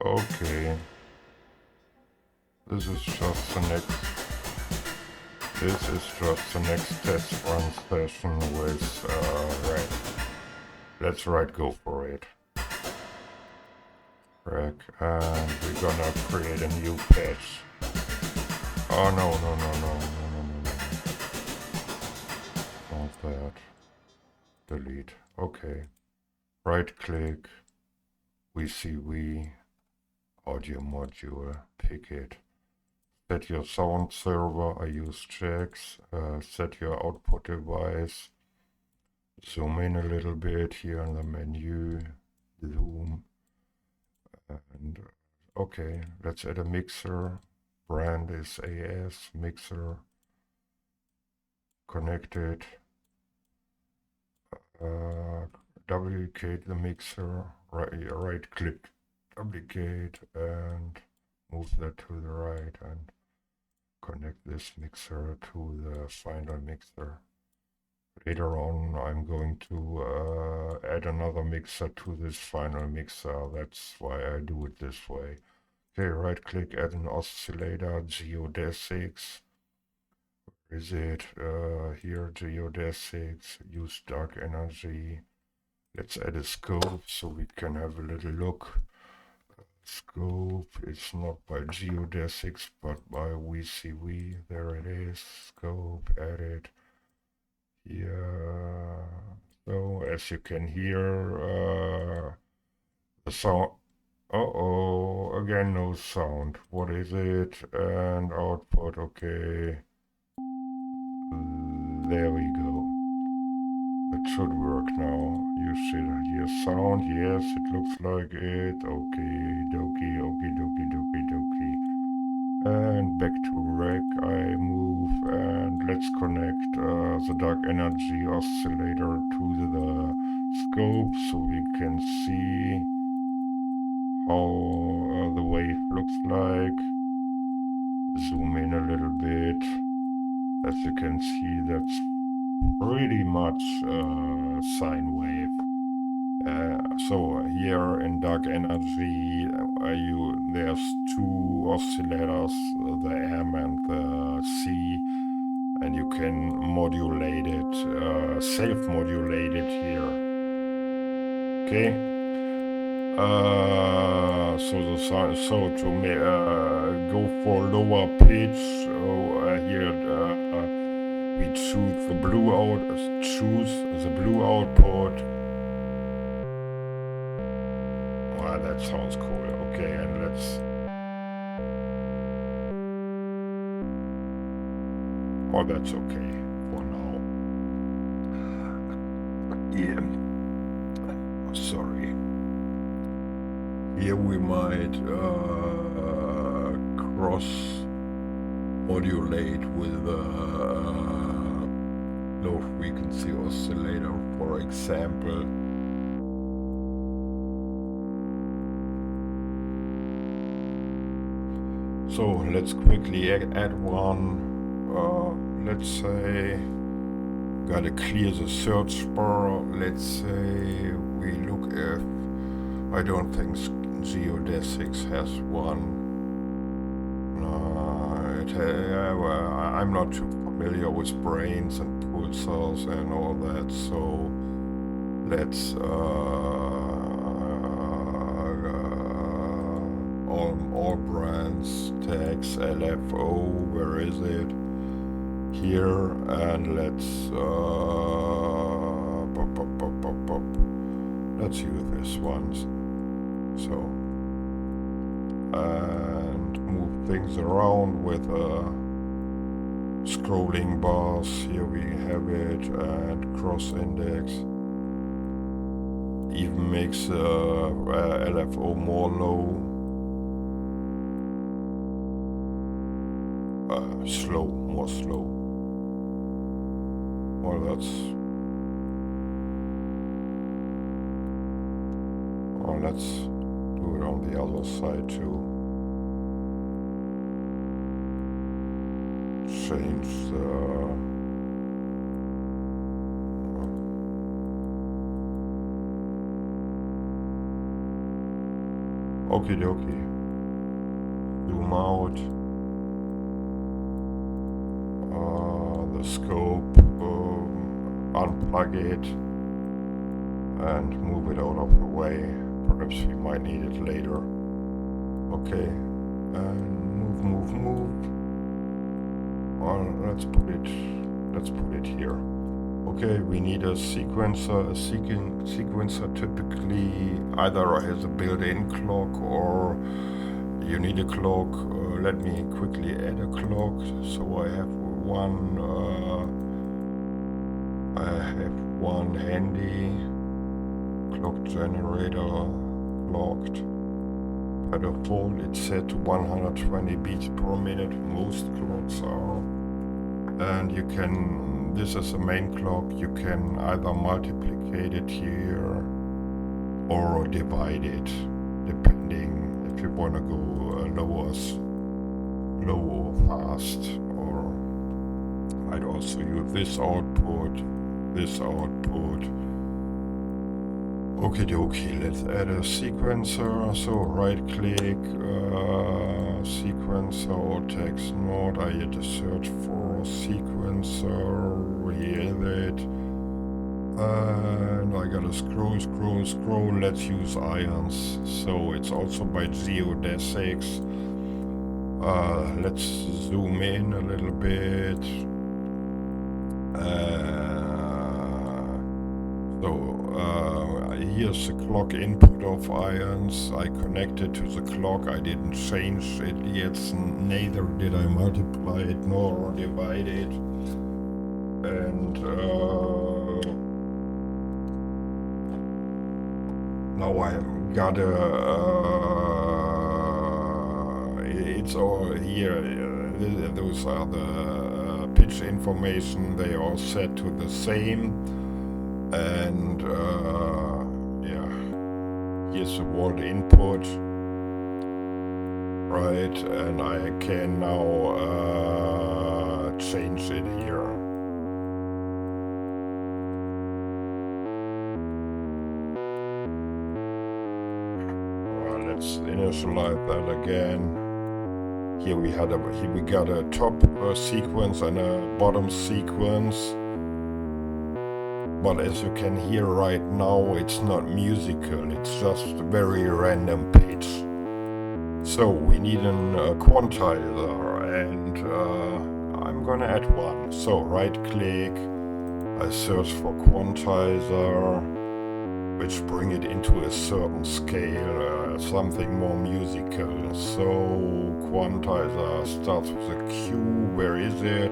Okay, this is just the next. This is just the next test run session with Rack. Let's go for it. Rack, and we're gonna create a new patch. Oh no no no no no no no no! Not that. Delete. Okay. Right click. vcv audio module. Pick it. Set your sound server, I use jacks, set your output device, zoom in a little bit here in the menu, zoom, and okay, let's add a mixer, brand is AS, mixer, connected, duplicate the mixer, right click, duplicate, and move that to the right, and connect this mixer to the final mixer. Later on, I'm going to add another mixer to this final mixer. That's why I do it this way. Okay, right click, add an oscillator, geodesics. Where is it? Here, geodesics, use dark energy. Let's add a scope so we can have a little look. Scope, it's not by geodesics, but by vcv. There it is. Scope, added. Yeah. So as you can hear, the sound. Uh-oh, again no sound. What is it? And output, okay. There we go. It should work now. You should hear sound. Yes, it looks like it. Okay, dokie, okie dokie dokie dokie. And back to rack I move, and let's connect the dark energy oscillator to the scope so we can see how the wave looks like. Zoom in a little bit. As you can see, that's pretty much sine wave. So here in dark energy, there's two oscillators, the M and the C, and you can modulate it, self-modulate it here. Okay. So to go for lower pitch, here we choose the blue output. Wow, that sounds cool. Okay, and let's. Oh, that's okay for now. Yeah. Sorry. Here we might cross modulate with a low frequency oscillator, for example. So let's quickly add one. Let's say gotta clear the search bar. Let's say we look if I don't think geodesics has one. I'm not too familiar with brains and pulsars and all that, so let's all brands tags LFO. Where is it? Here, and let's use this one. So, and move things around with scrolling bars. Here we have it, and cross index. Even makes LFO more low. More slow. Well, let's do it on the other side too. Change the Okie dokie. Zoom out. The scope. Unplug it. And move it out of the way. Perhaps we might need it later. Okay. And move. Well, let's put it here. Okay, we need a sequencer. A sequencer typically either has a built-in clock or you need a clock. Let me quickly add a clock. So I have one handy clock generator clocked. By default it's set to 120 beats per minute. Most clocks are. And you can, this is the main clock, you can either multiplicate it here or divide it, depending if you want to go low or fast, or I'd also use this output. Okie dokie, let's add a sequencer. So right click, sequencer or text node. I hit a search for sequencer, here it. And I gotta scroll. Let's use ions. So it's also by geodesics. Let's zoom in a little bit. Here's the clock input of ions. I connected to the clock. I didn't change it yet. Neither did I multiply it nor divide it. And now I've got it's all here. Those are the pitch information. They are set to the same. And here's the volt input, right? And I can now change it here. Let's initialize that again. Here we got a top sequence and a bottom sequence. But as you can hear right now, it's not musical, it's just a very random pitch. So we need a quantizer, and I'm gonna add one. So right click, I search for quantizer, which bring it into a certain scale, something more musical. So quantizer starts with a Q, where is it?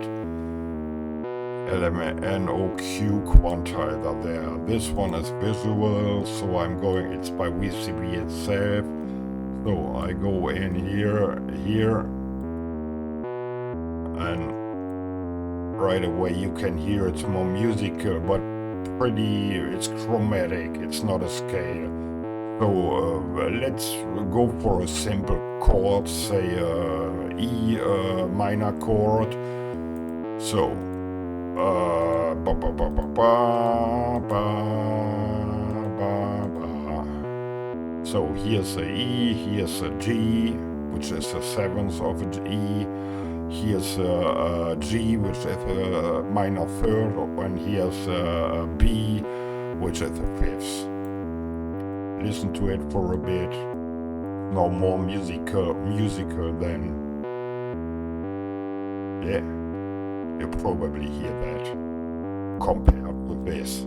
NOQ quantizer there. This one is visual, so I'm going, it's by VCV itself. So I go in here, and right away you can hear it's more musical, but it's chromatic, it's not a scale. So let's go for a simple chord, say E minor chord. So so here's a E, here's a G, which is a seventh of an E. Here's a G, which is a minor third, and here's a B, which is a fifth. Listen to it for a bit. No more musical than, yeah. You probably hear that compared with this.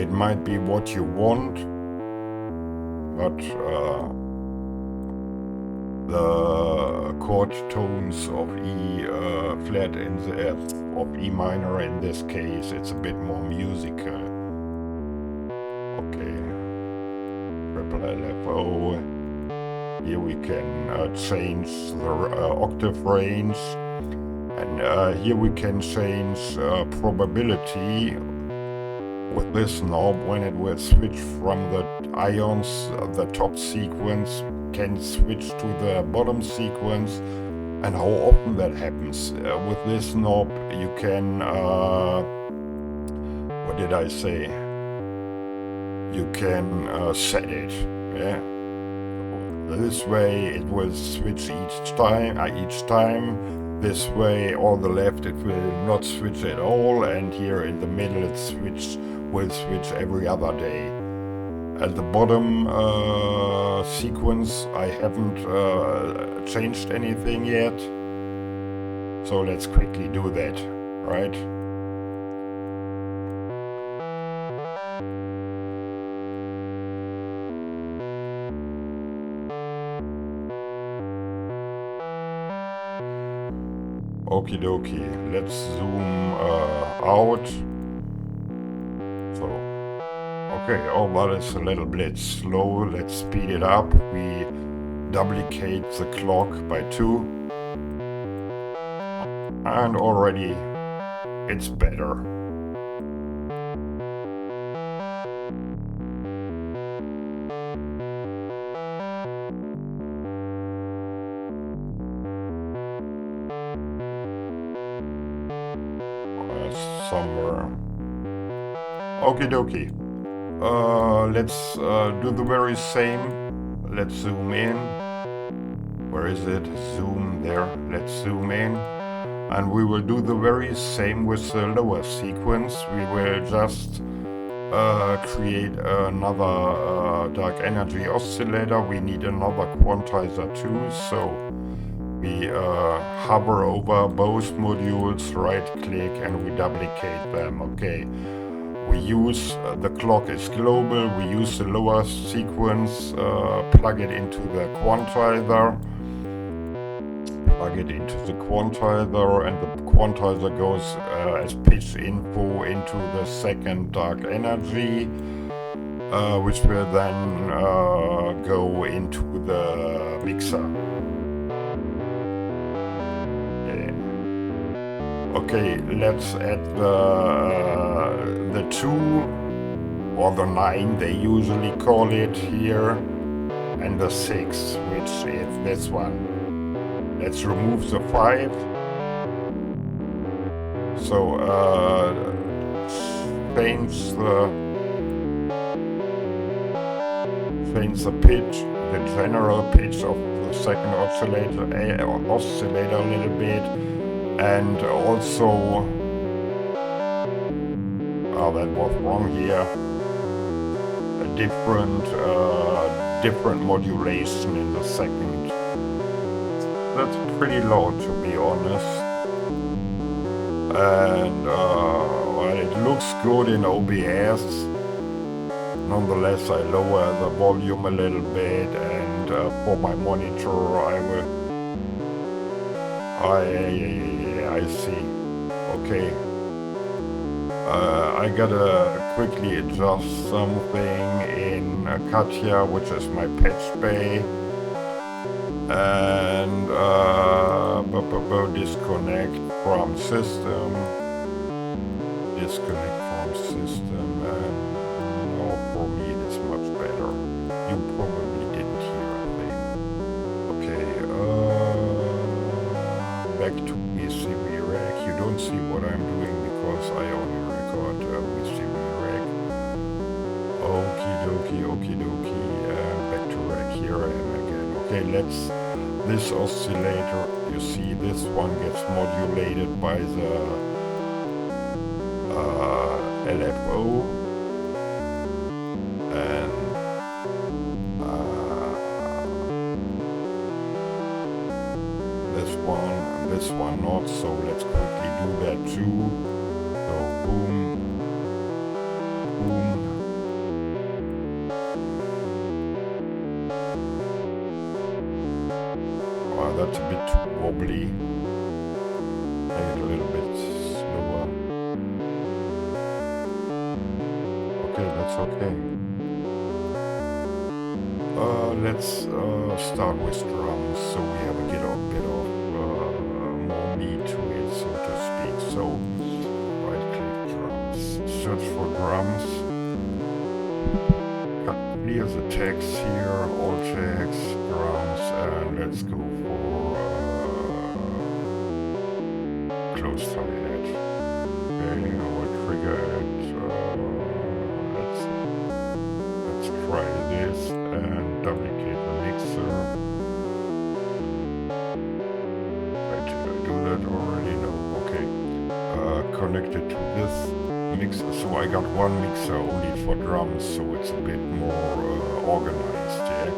It might be what you want, but the chord tones of E flat in the of E minor in this case, it's a bit more musical. Okay, triple LFO. Here we can change the octave range, and here we can change probability with this knob when it will switch from the ions, the top sequence can switch to the bottom sequence, and how often that happens. With this knob you can, what did I say? you can set it. Yeah. This way it will switch each time. This way on the left it will not switch at all, and here in the middle it will switch every other day. At the bottom sequence I haven't changed anything yet, so let's quickly do that, right? Okie dokie, let's zoom out. So, okay, oh, but it's a little bit slow. Let's speed it up. We duplicate the clock by 2. And already it's better. Somewhere. Okie dokie. Let's do the very same. Let's zoom in. Where is it? Zoom there. Let's zoom in. And we will do the very same with the lower sequence. We will just create another dark energy oscillator. We need another quantizer too, so we hover over both modules, right click, and we duplicate them. Okay, we use the clock is global, we use the lower sequence, plug it into the quantizer, and the quantizer goes as pitch info into the second dark energy, which will then go into the mixer. Okay, let's add the 2 or the 9 they usually call it here, and the 6, which is this one. Let's remove the 5. So change the pitch, the general pitch of the second oscillator a little bit. And also, oh, that was wrong here, a different modulation in the second. That's pretty low, to be honest. And well, it looks good in OBS. Nonetheless, I lower the volume a little bit, and for my monitor I will... I see. Okay. I gotta quickly adjust something in Katya, which is my patch bay. And disconnect from system. And no, for me it is much better. You probably didn't hear a thing. Okay, back to vcvrack. You don't see what I'm doing because I only record vcvrack. Okie dokie. Back to rack. Here I am again. Okay, this oscillator, you see this one gets modulated by the LFO, and this one not, so let's quickly do that too. So boom, boom. Oh, that's a bit too wobbly. Make it a little bit slower. Okay, that's okay. Let's start with drums, so we have a bit of more meat to it, so to speak. So right click drums, search for drums, clear the text here, all text, drums, and let's go for close hi-hat. Okay, I will trigger it. Let's connect it to this mixer. So I got one mixer only for drums, so it's a bit more organized, yeah.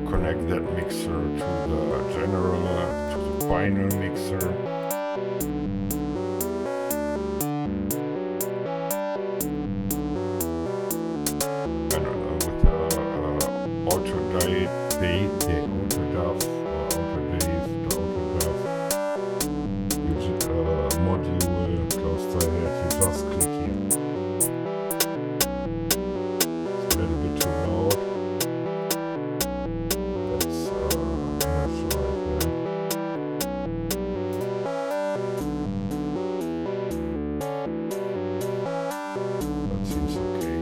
Connect that mixer to the general, to the final mixer. And with the auto-dave, module close to it, you just click here. It's a little bit too loud. Let's initialize that. That seems okay.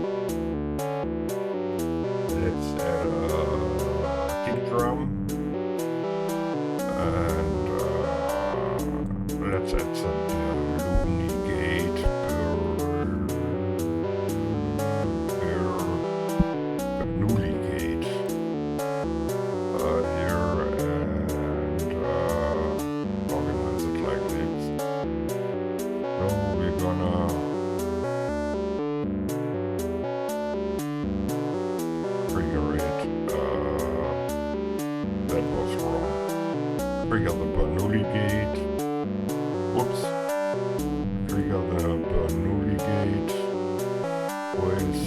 Let's add a kick drum. And let's add some Looney gate Newly gate here, and organize it like this. So we're gonna trigger it. That was wrong. Trigger the Bernoulli gate. Whoops. Trigger the Bernoulli gate with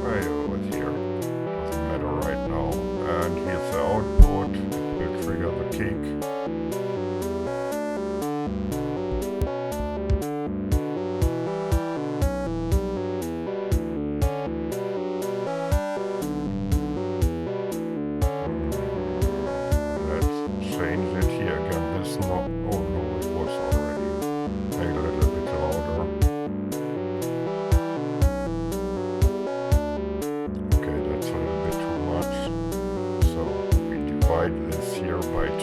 right over here. Doesn't matter right now. And here's the output. We'll trigger the kick. Change it here again. This not. Oh no, it was already. Make it a little bit louder. Okay, that's a little bit too much. So we divide this here by 2.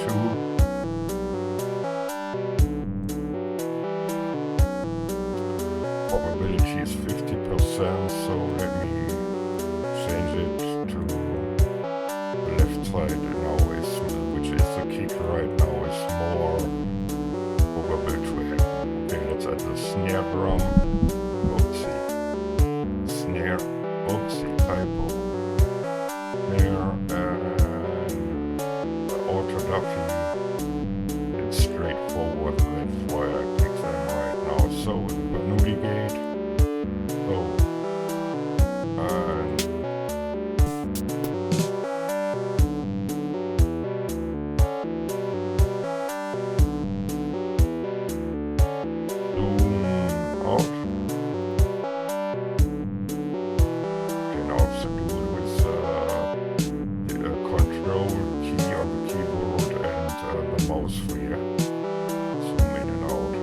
Probability is 50%. So let me change it to the left side now. Kick right now is more probable to happen. Okay, let's add the snare drum. Oopsie. Snare. Oopsie. Typo. There. And the auto duffy. It's straightforward. That's why I pick them right now. So with the Bernoulli gate. So. And mouse for you. Zoom in and out.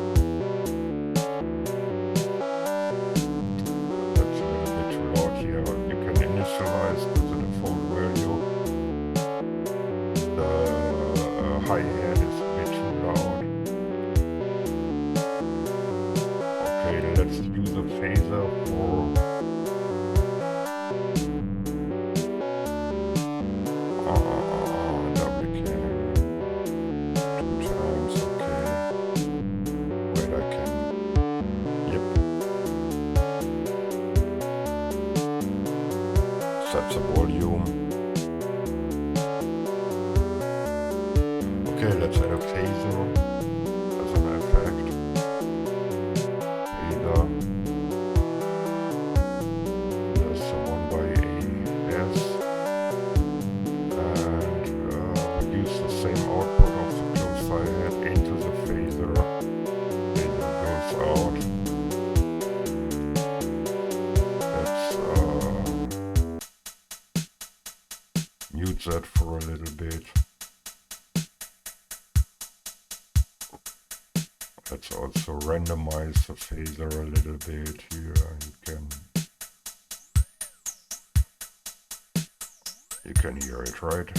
That's a little bit too loud here. You can initialize to the default value. The hi-hat is a bit too loud. Okay, let's use a phaser for set the volume. Okay, let's add a phaser as an effect. Either there's one by AS, and use the same output of the closed hi-hat into the phaser. Phaser goes out. Mute that for a little bit. Let's also randomize the phaser a little bit here. You can hear it, right?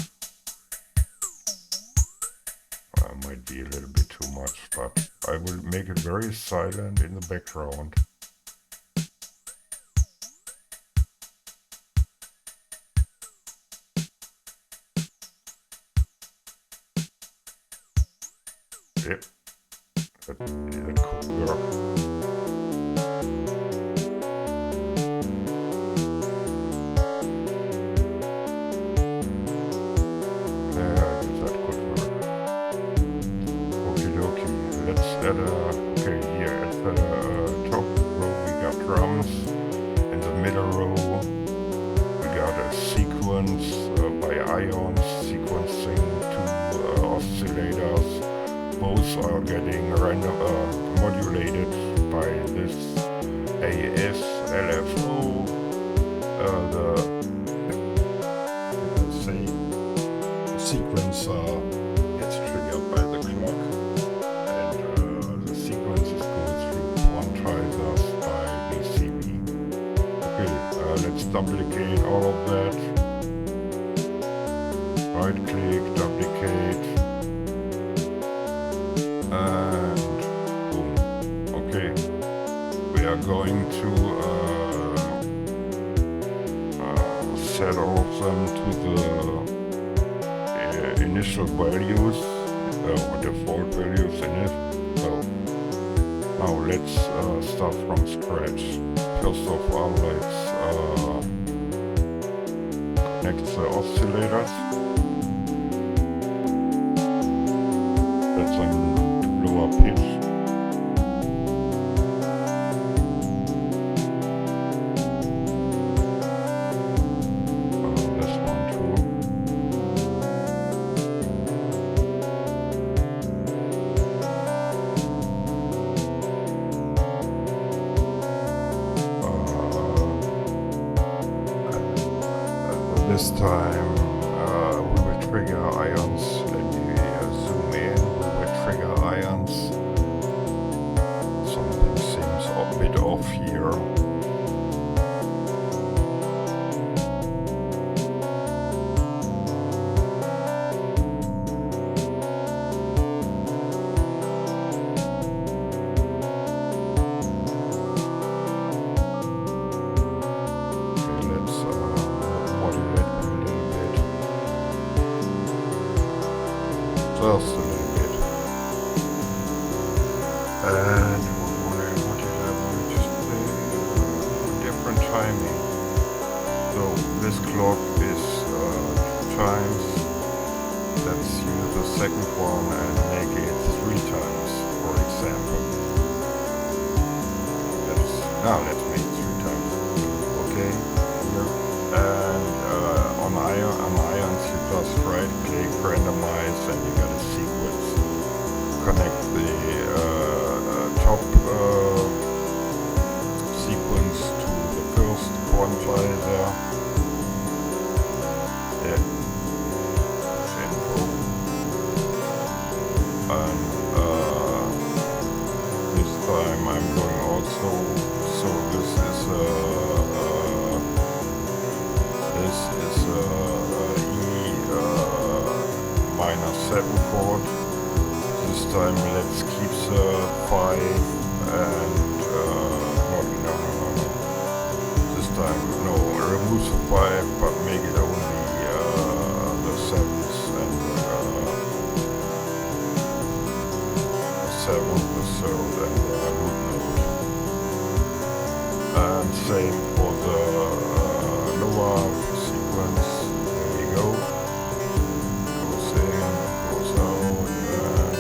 Might be a little bit too much, but I will make it very silent in the background. Yep. That could work. Yeah, I guess that could work. Okie dokie. Let's add okay, here at the top row we got drums. In the middle row we got a sequence by ions, sequencing two oscillators. Both are getting modulated by this AS LFO. The sequence gets triggered by the clock, and the sequences go through quantizers by vcv. Okay, let's duplicate all of that. Right click, duplicate, and boom. Okay, we are going to set all of them to the initial values, or default values in it. So now let's start from scratch. First of all, let's connect the oscillators. That's a lower pitch. This one too. This time we will trigger ions. Let me zoom in. We will trigger ions. Something seems a bit off here. Just a little bit. And what did I want to play? Different timing. So this clock is 2 times. Let's use the second one and make it 3 times, for example. Let's make it 3 times. Okay. And on ions you just right click, randomize, and you got a sequence. Connect the top sequence to the first quantizer. Yeah, that's info. And this time I'm going also. So this is E-7 chord. This time let's keep the 5 and no. This time no, remove the 5 but make it only the 7s and the 7th, the 3rd and the root note. And same for the lower sequence. There we go. Goes in, goes out, and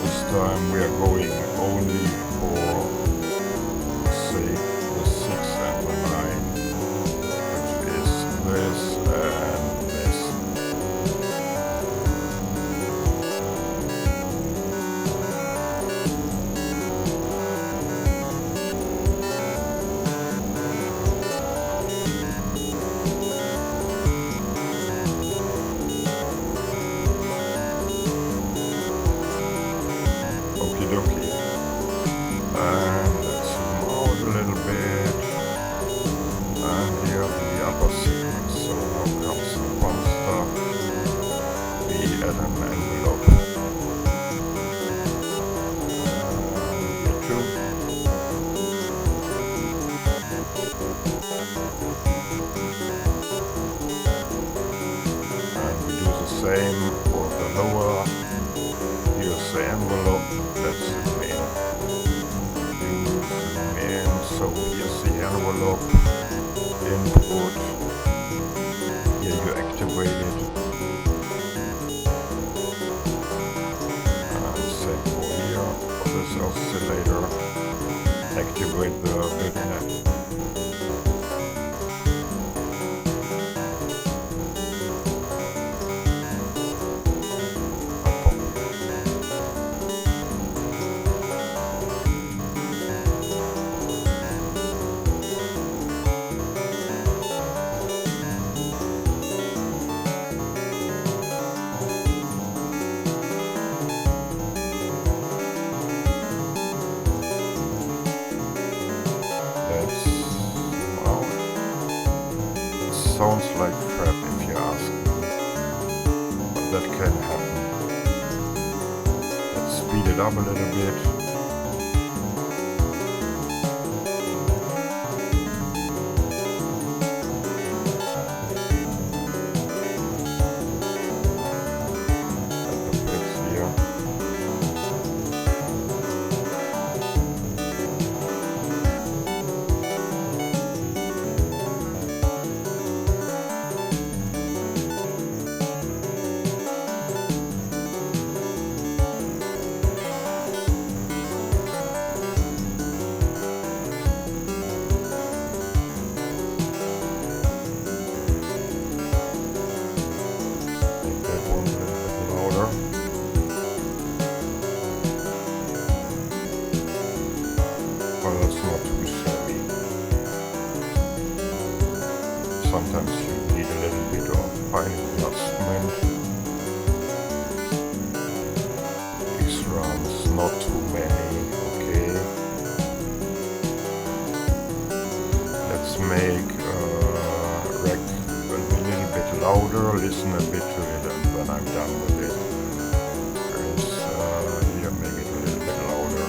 this time we are going only for, say, the 6 and the 9, which is this and this. And let's zoom out a little bit. And here the upper sequence. So now comes the fun stuff. We add an envelope. And we do the same for the lower. Here analog input. Here you activate it. And same for here, for this oscillator. Activate the bitmap. Sounds like crap if you ask me, but that can happen. Let's speed it up a little bit. Sometimes you need a little bit of fine adjustment. These drums, not too many, okay. Let's make rack a little bit louder, listen a bit to it, and when I'm done with it, here make it a little bit louder.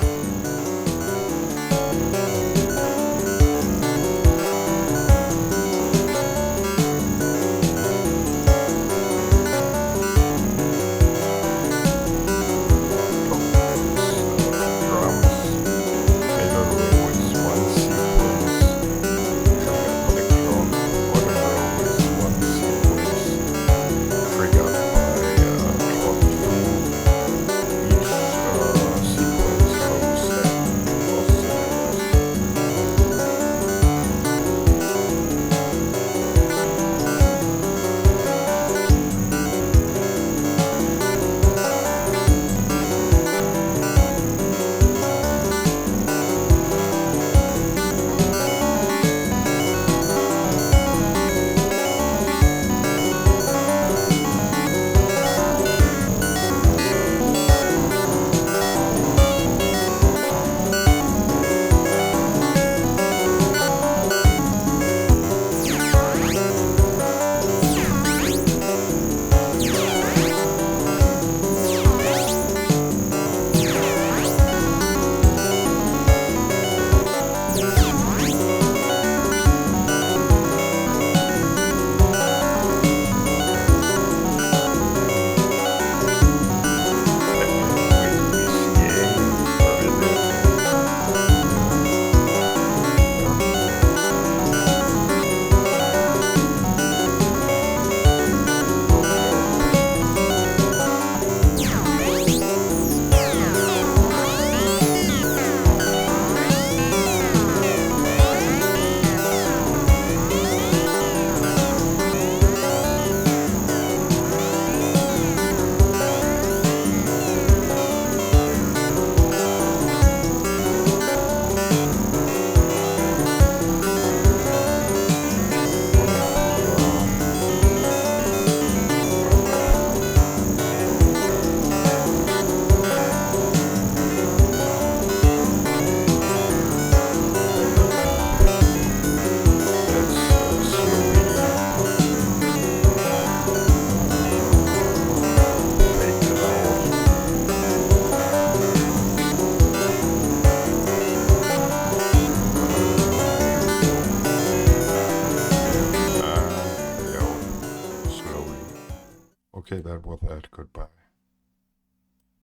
Okay, that was that. Goodbye.